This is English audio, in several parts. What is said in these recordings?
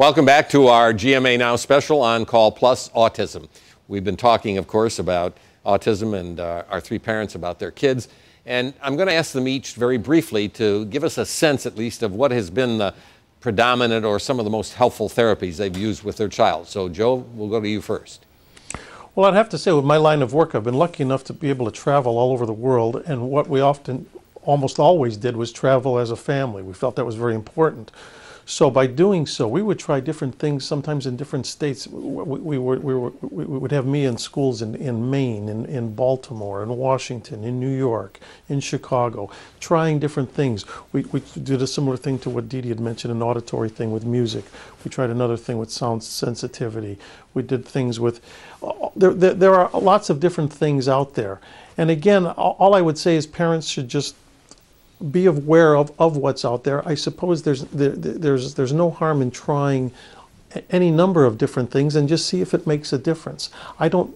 Welcome back to our GMA Now special On Call Plus Autism. We've been talking, of course, about autism and our three parents about their kids. And I'm going to ask them each very briefly to give us a sense, at least, of what has been the predominant or some of the most helpful therapies they've used with their child. So, Joe, we'll go to you first. Well, I'd have to say with my line of work, I've been lucky enough to be able to travel all over the world. And what we almost always did was travel as a family. We felt that was very important. So by doing so, we would try different things, sometimes in different states. We would have me in schools in Maine, in Baltimore, in Washington, in New York, in Chicago, trying different things. We did a similar thing to what Dee Dee had mentioned, an auditory thing with music. We tried another thing with sound sensitivity. We did things with, there are lots of different things out there. And again, all I would say is parents should just be aware of what's out there. I suppose there's no harm in trying any number of different things and just see if it makes a difference. I don't,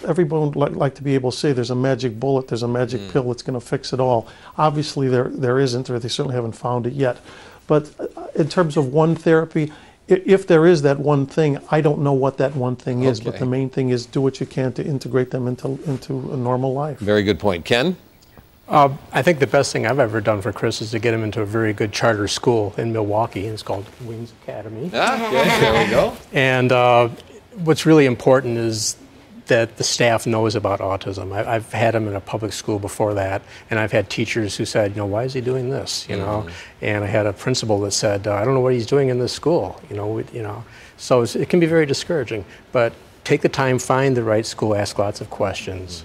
everyone would like to be able to say there's a magic bullet, there's a magic pill that's going to fix it all. Obviously there isn't, or they certainly haven't found it yet. But in terms of one therapy, if there is that one thing, I don't know what that one thing is, but the main thing is do what you can to integrate them into a normal life. Very good point. Ken? I think the best thing I've ever done for Chris is to get him into a very good charter school in Milwaukee. It's called Wings Academy. There we go. And what's really important is that the staff knows about autism. I've had him in a public school before that, and I've had teachers who said, why is he doing this? And I had a principal that said, I don't know what he's doing in this school. So it can be very discouraging. But take the time, find the right school, ask lots of questions.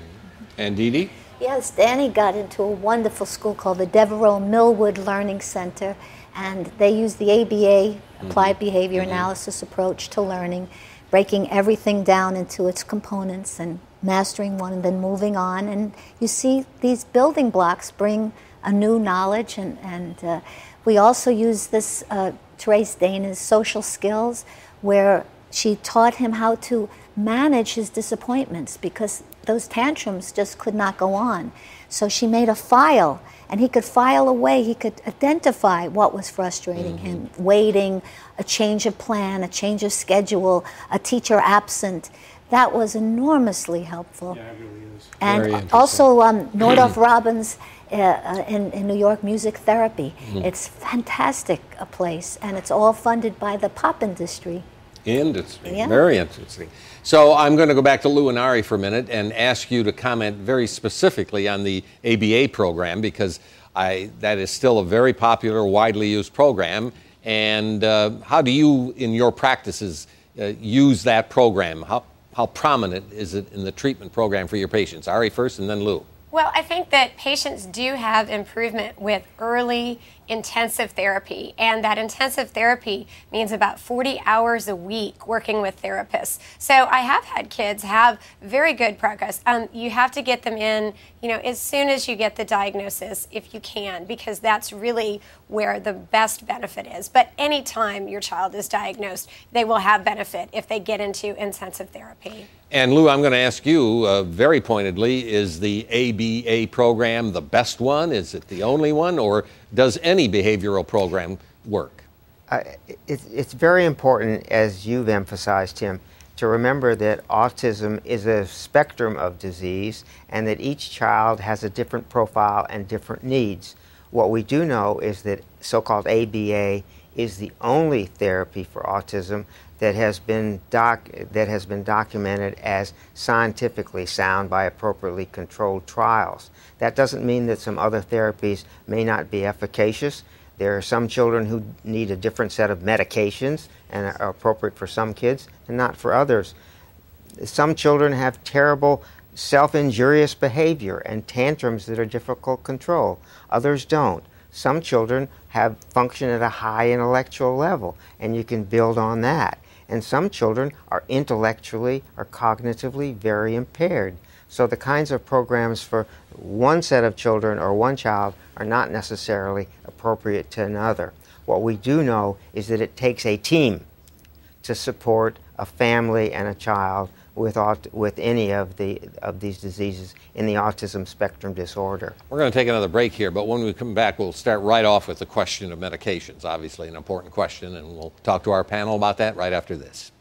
And Dee Dee? Yes, Danny got into a wonderful school called the Devereaux Millwood Learning Center, and they use the ABA, Applied Behavior Analysis approach to learning, breaking everything down into its components and mastering one and then moving on. And you see these building blocks bring a new knowledge, and we also use this, Therese Dana's social skills, where she taught him how to manage his disappointments because those tantrums just could not go on. So she made a file, and he could file away. He could identify what was frustrating him, waiting, a change of plan, a change of schedule, a teacher absent. That was enormously helpful. Yeah, it really is. And also Nordhoff Robbins in New York, music therapy. It's fantastic a place, and it's all funded by the pop industry. Very interesting. So I'm going to go back to Lou and Ari for a minute and ask you to comment very specifically on the ABA program, because that is still a very popular, widely used program. And how do you, in your practices, use that program? How prominent is it in the treatment program for your patients? Ari first and then Lou. Well, I think that patients do have improvement with early intensive therapy, and that intensive therapy means about 40 hours a week working with therapists. So I have had kids have very good progress. You have to get them in, as soon as you get the diagnosis, if you can, because that's really where the best benefit is. But anytime your child is diagnosed, they will have benefit if they get into intensive therapy. And Lou, I'm going to ask you very pointedly, is the ABA program the best one? Is it the only one? Or does any behavioral program work? It's very important, as you've emphasized, Tim, to remember that autism is a spectrum of disease and that each child has a different profile and different needs. What we do know is that so-called ABA is the only therapy for autism that has been documented as scientifically sound by appropriately controlled trials. That doesn't mean that some other therapies may not be efficacious. There are some children who need a different set of medications and are appropriate for some kids and not for others. Some children have terrible self-injurious behavior and tantrums that are difficult to control. Others don't. Some children function at a high intellectual level, and you can build on that. And some children are intellectually or cognitively very impaired. So the kinds of programs for one set of children or one child are not necessarily appropriate to another. What we do know is that it takes a team to support a family and a child with any of these diseases in the autism spectrum disorder. We're going to take another break here, but when we come back, we'll start right off with the question of medications. Obviously, an important question, and we'll talk to our panel about that right after this.